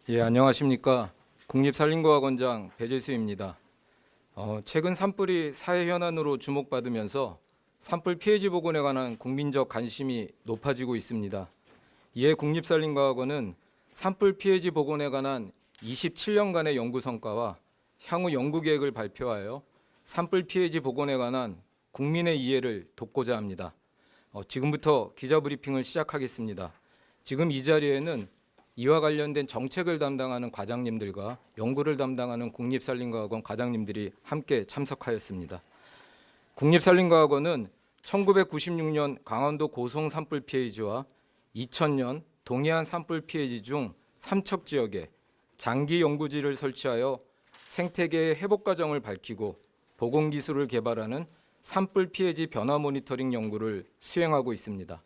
예, 안녕하십니까. 국립산림과학원장 배재수입니다. 최근 산불이 사회 현안으로 주목받으면서 산불 피해지 복원에 관한 국민적 관심이 높아지고 있습니다. 이에 국립산림과학원은 산불 피해지 복원에 관한 27년간의 연구 성과와 향후 연구 계획을 발표하여 산불 피해지 복원에 관한 국민의 이해를 돕고자 합니다. 지금부터 기자 브리핑을 시작하겠습니다. 지금 이 자리에는 이와 관련된 정책을 담당하는 과장님들과 연구를 담당하는 국립산림과학원 과장님들이 함께 참석하였습니다. 국립산림과학원은 1996년 강원도 고성 산불 피해지와 2000년 동해안 산불 피해지 중 삼척 지역에 장기 연구지를 설치하여 생태계의 회복 과정을 밝히고 보건 기술을 개발하는 산불 피해지 변화 모니터링 연구를 수행하고 있습니다.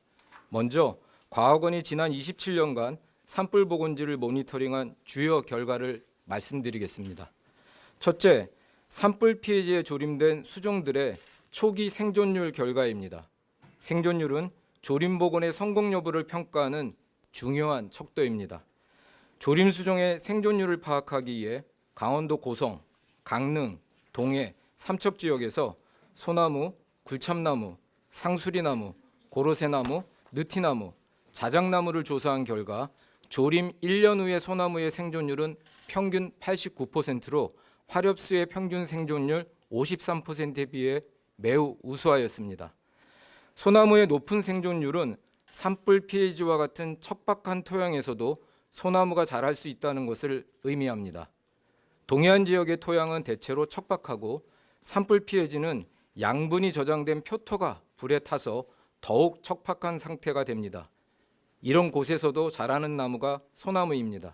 먼저 과학원이 지난 27년간 산불 보건지를 모니터링한 주요 결과를 말씀드리겠습니다. 첫째, 산불 피해지에 조림된 수종들의 초기 생존율 결과입니다. 생존율은 조림 보건의 성공 여부를 평가하는 중요한 척도입니다. 조림 수종의 생존율을 파악하기 위해 강원도 고성, 강릉, 동해, 삼척 지역에서 소나무, 굴참나무, 상수리나무, 고로쇠나무, 느티나무, 자작나무를 조사한 결과 조림 1년 후의 소나무의 생존율은 평균 89%로 화렵수의 평균 생존율 53%에 비해 매우 우수하였습니다. 소나무의 높은 생존율은 산불 피해지와 같은 척박한 토양에서도 소나무가 자랄 수 있다는 것을 의미합니다. 동해안 지역의 토양은 대체로 척박하고 산불 피해지는 양분이 저장된 표토가 불에 타서 더욱 척박한 상태가 됩니다. 이런 곳에서도 자라는 나무가 소나무입니다.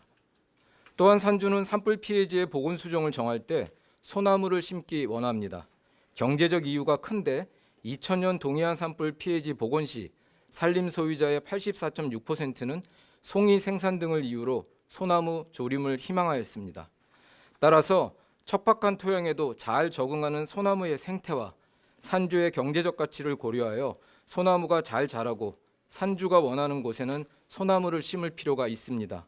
또한 산주는 산불 피해지의 보건 수종을 정할 때 소나무를 심기 원합니다. 경제적 이유가 큰데 2000년 동해안 산불 피해지 복원 시 산림 소유자의 84.6%는 송이 생산 등을 이유로 소나무 조림을 희망하였습니다. 따라서 척박한 토양에도 잘 적응하는 소나무의 생태와 산주의 경제적 가치를 고려하여 소나무가 잘 자라고 산주가 원하는 곳에는 소나무를 심을 필요가 있습니다.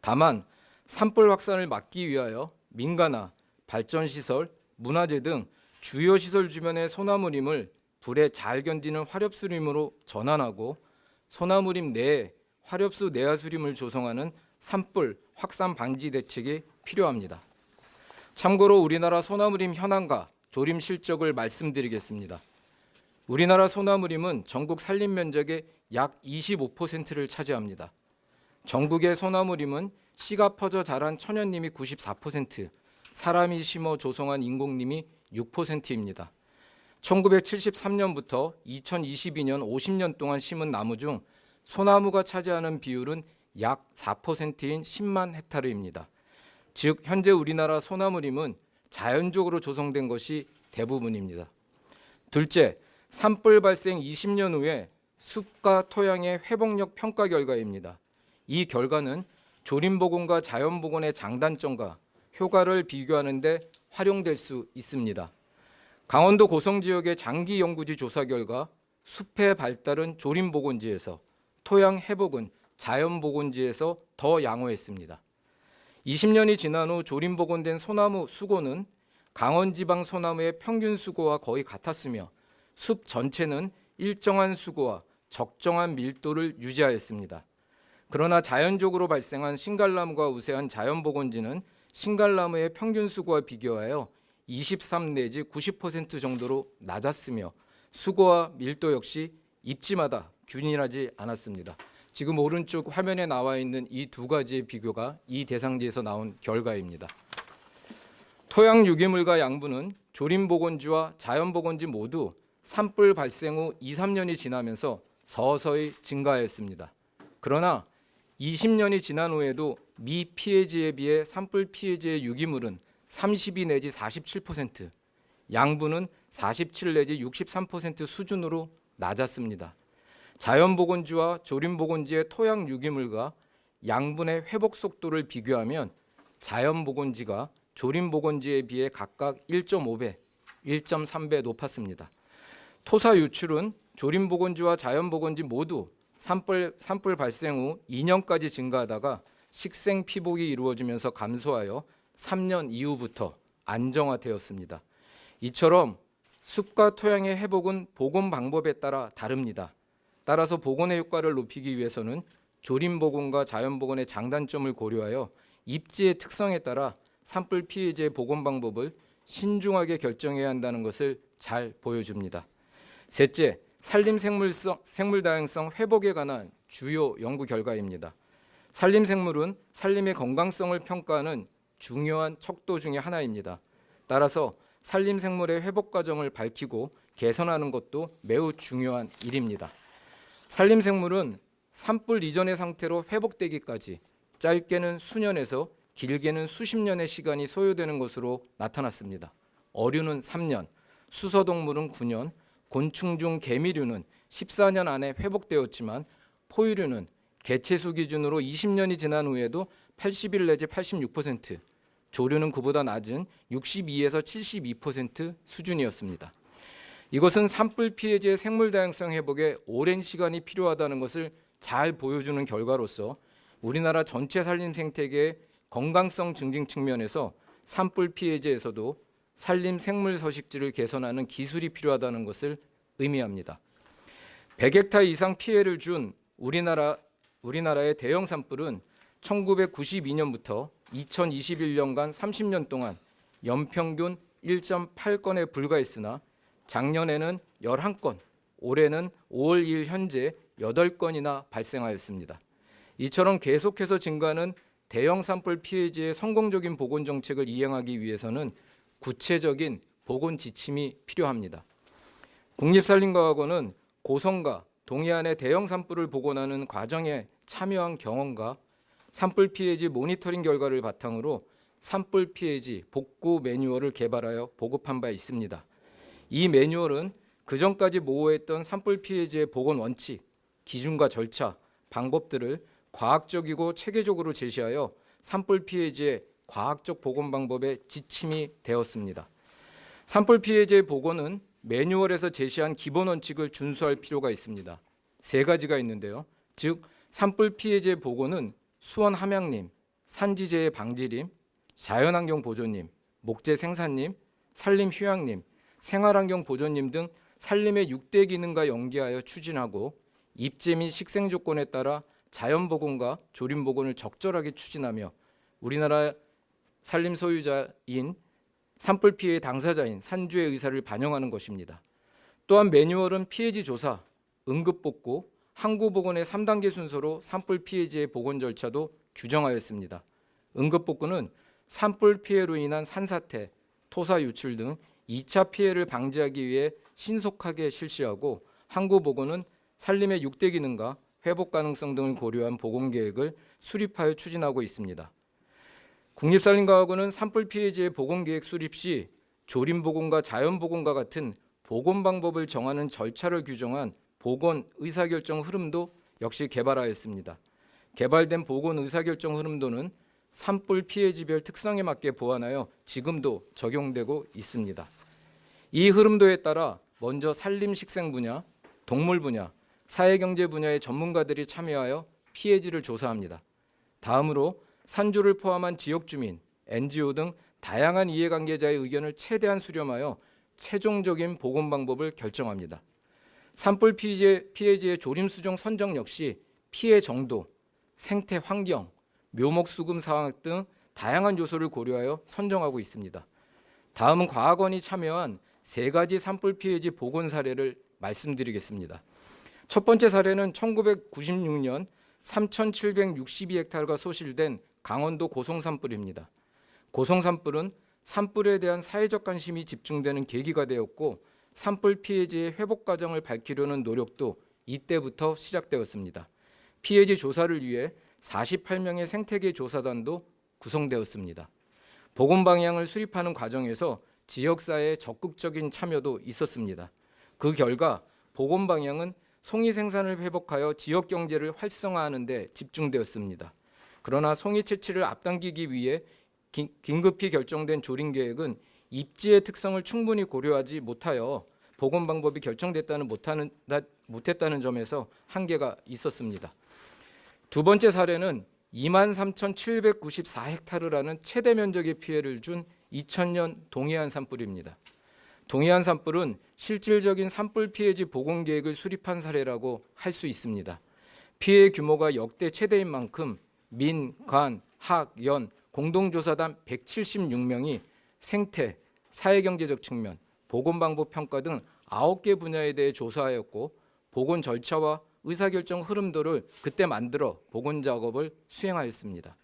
다만 산불 확산을 막기 위하여 민가나 발전시설, 문화재 등 주요 시설 주변의 소나무림을 불에 잘 견디는 화렵수림으로 전환하고 소나무림 내에 화렵수 내하수림을 조성하는 산불 확산 방지 대책이 필요합니다. 참고로 우리나라 소나무림 현황과 조림 실적을 말씀드리겠습니다. 우리나라 소나무림은 전국 산림 면적의 약 25%를 차지합니다. 전국의 소나무림은 씨가 퍼져 자란 천연림이 94%, 사람이 심어 조성한 인공림이 6%입니다. 1973년부터 2022년 50년 동안 심은 나무 중 소나무가 차지하는 비율은 약 4%인 10만 헥타르입니다. 즉 현재 우리나라 소나무림은 자연적으로 조성된 것이 대부분입니다. 둘째, 산불 발생 20년 후에 숲과 토양의 회복력 평가 결과입니다. 이 결과는 조림보건과 자연보건의 장단점과 효과를 비교하는 데 활용될 수 있습니다. 강원도 고성 지역의 장기 연구지 조사 결과 숲의 발달은 조림보건지에서, 토양 회복은 자연보건지에서 더 양호했습니다. 20년이 지난 후 조림보건된 소나무 수고는 강원지방 소나무의 평균 수고와 거의 같았으며 숲 전체는 일정한 수고와 적정한 밀도를 유지하였습니다. 그러나 자연적으로 발생한 신갈나무가 우세한 자연보건지는 신갈나무의 평균 수고와 비교하여 23 내지 90% 정도로 낮았으며 수고와 밀도 역시 입지마다 균일하지 않았습니다. 지금 오른쪽 화면에 나와 있는 이 두 가지의 비교가 이 대상지에서 나온 결과입니다. 토양 유기물과 양분은 조림보건지와 자연보건지 모두 산불 발생 후 2, 3년이 지나면서 서서히 증가하였습니다. 그러나 20년이 지난 후에도 미 피해지에 비해 산불 피해지의 유기물은 32 내지 47%, 양분은 47 내지 63% 수준으로 낮았습니다. 자연보건지와 조림보건지의 토양 유기물과 양분의 회복 속도를 비교하면 자연보건지가 조림보건지에 비해 각각 1.5배, 1.3배 높았습니다. 토사 유출은 조림보건지와 자연보건지 모두 산불 발생 후 2년까지 증가하다가 식생 피복이 이루어지면서 감소하여 3년 이후부터 안정화되었습니다. 이처럼 숲과 토양의 회복은 복원 방법에 따라 다릅니다. 따라서 복원의 효과를 높이기 위해서는 조림 복원과 자연 복원의 장단점을 고려하여 입지의 특성에 따라 산불 피해지의 복원 방법을 신중하게 결정해야 한다는 것을 잘 보여줍니다. 셋째, 산림 생물 다양성 회복에 관한 주요 연구 결과입니다. 산림 생물은 산림의 건강성을 평가하는 중요한 척도 중의 하나입니다. 따라서 산림 생물의 회복 과정을 밝히고 개선하는 것도 매우 중요한 일입니다. 산림 생물은 산불 이전의 상태로 회복되기까지 짧게는 수년에서 길게는 수십 년의 시간이 소요되는 것으로 나타났습니다. 어류는 3년, 수서동물은 9년, 곤충 중 개미류는 14년 안에 회복되었지만 포유류는 개체수 기준으로 20년이 지난 후에도 81 내지 86%, 조류는 그보다 낮은 62에서 72% 수준이었습니다. 이것은 산불 피해지의 생물 다양성 회복에 오랜 시간이 필요하다는 것을 잘 보여주는 결과로서 우리나라 전체 산림 생태계의 건강성 증진 측면에서 산불 피해지에서도 산림 생물 서식지를 개선하는 기술이 필요하다는 것을 의미합니다. 100헥타르 이상 피해를 준 우리나라의 대형 산불은 1992년부터 2021년간 30년 동안 연평균 1.8건에 불과했으나 작년에는 11건, 올해는 5월 2일 현재 8건이나 발생하였습니다. 이처럼 계속해서 증가하는 대형 산불 피해지의 성공적인 복원 정책을 이행하기 위해서는 구체적인 복원 지침이 필요합니다. 국립산림과학원은 고성과 동해안의 대형 산불을 복원하는 과정에 참여한 경험과 산불 피해지 모니터링 결과를 바탕으로 산불 피해지 복구 매뉴얼을 개발하여 보급한 바 있습니다. 이 매뉴얼은 그전까지 모호했던 산불 피해지의 복원 원칙, 기준과 절차, 방법들을 과학적이고 체계적으로 제시하여 산불 피해지의 과학적 복원 방법의 지침이 되었습니다. 산불 피해지의 복원은 매뉴얼에서 제시한 기본 원칙을 준수할 필요가 있습니다. 3가지가 있는데요. 즉 산불 피해지의 복원은 수원 함양림, 산지재해 방지림, 자연환경 보존림, 목재 생산림, 산림 휴양림, 생활환경 보존림 등 산림의 6대 기능과 연계하여 추진하고 입지 및 식생 조건에 따라 자연 복원과 조림 복원을 적절하게 추진하며 우리나라 산림 소유자인 산불 피해 당사자인 산주의 의사를 반영하는 것입니다. 또한 매뉴얼은 피해지 조사, 응급복구, 항구복원의 3단계 순서로 산불 피해지의 복원 절차도 규정하였습니다. 응급복구는 산불 피해로 인한 산사태, 토사 유출 등 2차 피해를 방지하기 위해 신속하게 실시하고 항구복원은 산림의 6대 기능과 회복 가능성 등을 고려한 복원 계획을 수립하여 추진하고 있습니다. 국립산림과학원은 산불 피해지의 복원 계획 수립 시 조림 복원과 자연 복원과 같은 복원 방법을 정하는 절차를 규정한 복원 의사결정 흐름도 역시 개발하였습니다. 개발된 복원 의사결정 흐름도는 산불 피해지별 특성에 맞게 보완하여 지금도 적용되고 있습니다. 이 흐름도에 따라 먼저 산림 식생 분야, 동물 분야, 사회경제 분야의 전문가들이 참여하여 피해지를 조사합니다. 다음으로 산주를 포함한 지역주민, NGO 등 다양한 이해관계자의 의견을 최대한 수렴하여 최종적인 복원 방법을 결정합니다. 산불 피해지의 조림 수종 선정 역시 피해 정도, 생태 환경, 묘목 수금 상황 등 다양한 요소를 고려하여 선정하고 있습니다. 다음은 과학원이 참여한 3가지 산불 피해지 복원 사례를 말씀드리겠습니다. 첫 번째 사례는 1996년 3,762헥타르가 소실된 강원도 고성 산불입니다. 고성 산불은 산불에 대한 사회적 관심이 집중되는 계기가 되었고 산불 피해지의 회복 과정을 밝히려는 노력도 이때부터 시작되었습니다. 피해지 조사를 위해 48명의 생태계 조사단도 구성되었습니다. 복원 방향을 수립하는 과정에서 지역사회의 적극적인 참여도 있었습니다. 그 결과 복원 방향은 송이 생산을 회복하여 지역 경제를 활성화하는 데 집중되었습니다. 그러나 송이 채취를 앞당기기 위해 긴급히 결정된 조림 계획은 입지의 특성을 충분히 고려하지 못하여 복원 방법이 결정됐다는 못했다는 점에서 한계가 있었습니다. 두 번째 사례는 23,794헥타르라는 최대 면적의 피해를 준 2000년 동해안 산불입니다. 동해안 산불은 실질적인 산불 피해지 복원 계획을 수립한 사례라고 할 수 있습니다. 피해 규모가 역대 최대인 만큼 민, 관, 학, 연 공동조사단 176명이 생태, 사회경제적 측면, 복원 방법 평가 등 9개 분야에 대해 조사하였고 복원 절차와 의사결정 흐름도를 그때 만들어 복원 작업을 수행하였습니다.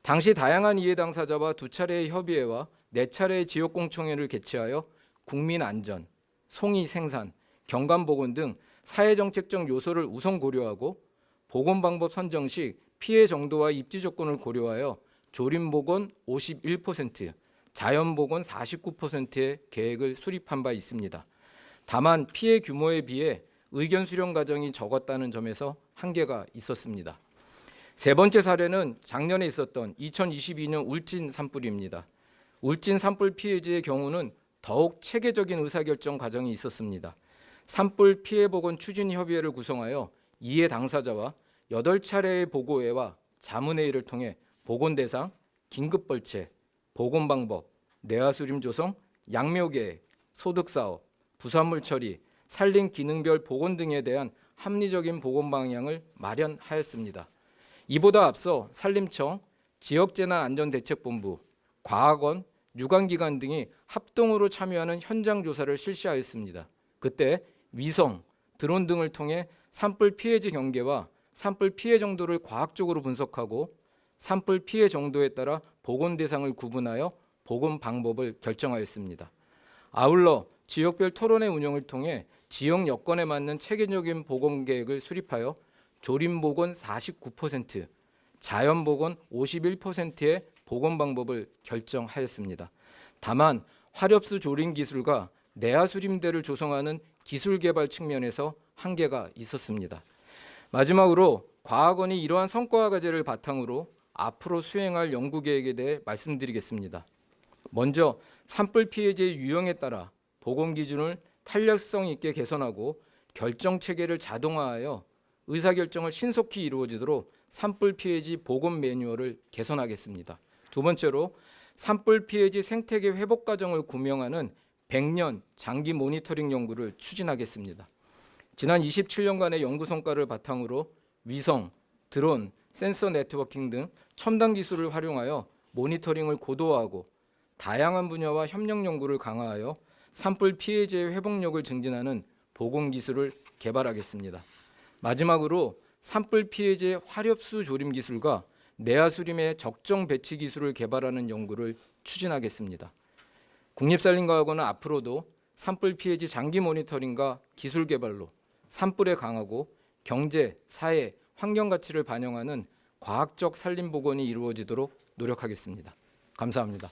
당시 다양한 이해 당사자와 2차례의 협의회와 4차례의 지역공청회를 개최하여 국민안전, 송이 생산, 경관복원 등 사회정책적 요소를 우선 고려하고 복원방법 선정 시 피해 정도와 입지 조건을 고려하여 조림복원 51%, 자연복원 49%의 계획을 수립한 바 있습니다. 다만 피해 규모에 비해 의견 수렴 과정이 적었다는 점에서 한계가 있었습니다. 세 번째 사례는 작년에 있었던 2022년 울진 산불입니다. 울진 산불 피해지의 경우는 더욱 체계적인 의사결정 과정이 있었습니다. 산불 피해 복원 추진 협의회를 구성하여 이해 당사자와 8차례의 보고회와 자문회의를 통해 복원 대상, 긴급 벌채, 복원 방법, 내화수림 조성, 양묘 계획, 소득 사업, 부산물 처리, 산림 기능별 복원 등에 대한 합리적인 복원 방향을 마련하였습니다. 이보다 앞서 산림청, 지역재난안전대책본부, 과학원, 유관기관 등이 합동으로 참여하는 현장 조사를 실시하였습니다. 그때 위성, 드론 등을 통해 산불 피해지 경계와 산불 피해 정도를 과학적으로 분석하고 산불 피해 정도에 따라 복원 대상을 구분하여 복원 방법을 결정하였습니다. 아울러 지역별 토론회 운영을 통해 지역 여건에 맞는 체계적인 복원 계획을 수립하여 조림복원 49%, 자연복원 51%의 복원 방법을 결정하였습니다. 다만 화렵수 조림 기술과 내화수림대를 조성하는 기술 개발 측면에서 한계가 있었습니다. 마지막으로 과학원이 이러한 성과와 과제를 바탕으로 앞으로 수행할 연구 계획에 대해 말씀드리겠습니다. 먼저 산불 피해지의 유형에 따라 복원 기준을 탄력성 있게 개선하고 결정 체계를 자동화하여 의사결정을 신속히 이루어지도록 산불 피해지 복원 매뉴얼을 개선하겠습니다. 두 번째로 산불 피해지 생태계 회복 과정을 구명하는 100년 장기 모니터링 연구를 추진하겠습니다. 지난 27년간의 연구 성과를 바탕으로 위성, 드론, 센서 네트워킹 등 첨단 기술을 활용하여 모니터링을 고도화하고 다양한 분야와 협력 연구를 강화하여 산불 피해지의 회복력을 증진하는 복원 기술을 개발하겠습니다. 마지막으로 산불 피해지의 화렵수 조림 기술과 내화수림의 적정 배치 기술을 개발하는 연구를 추진하겠습니다. 국립산림과학원은 앞으로도 산불 피해지 장기 모니터링과 기술 개발로 산불에 강하고 경제, 사회, 환경 가치를 반영하는 과학적 산림 복원이 이루어지도록 노력하겠습니다. 감사합니다.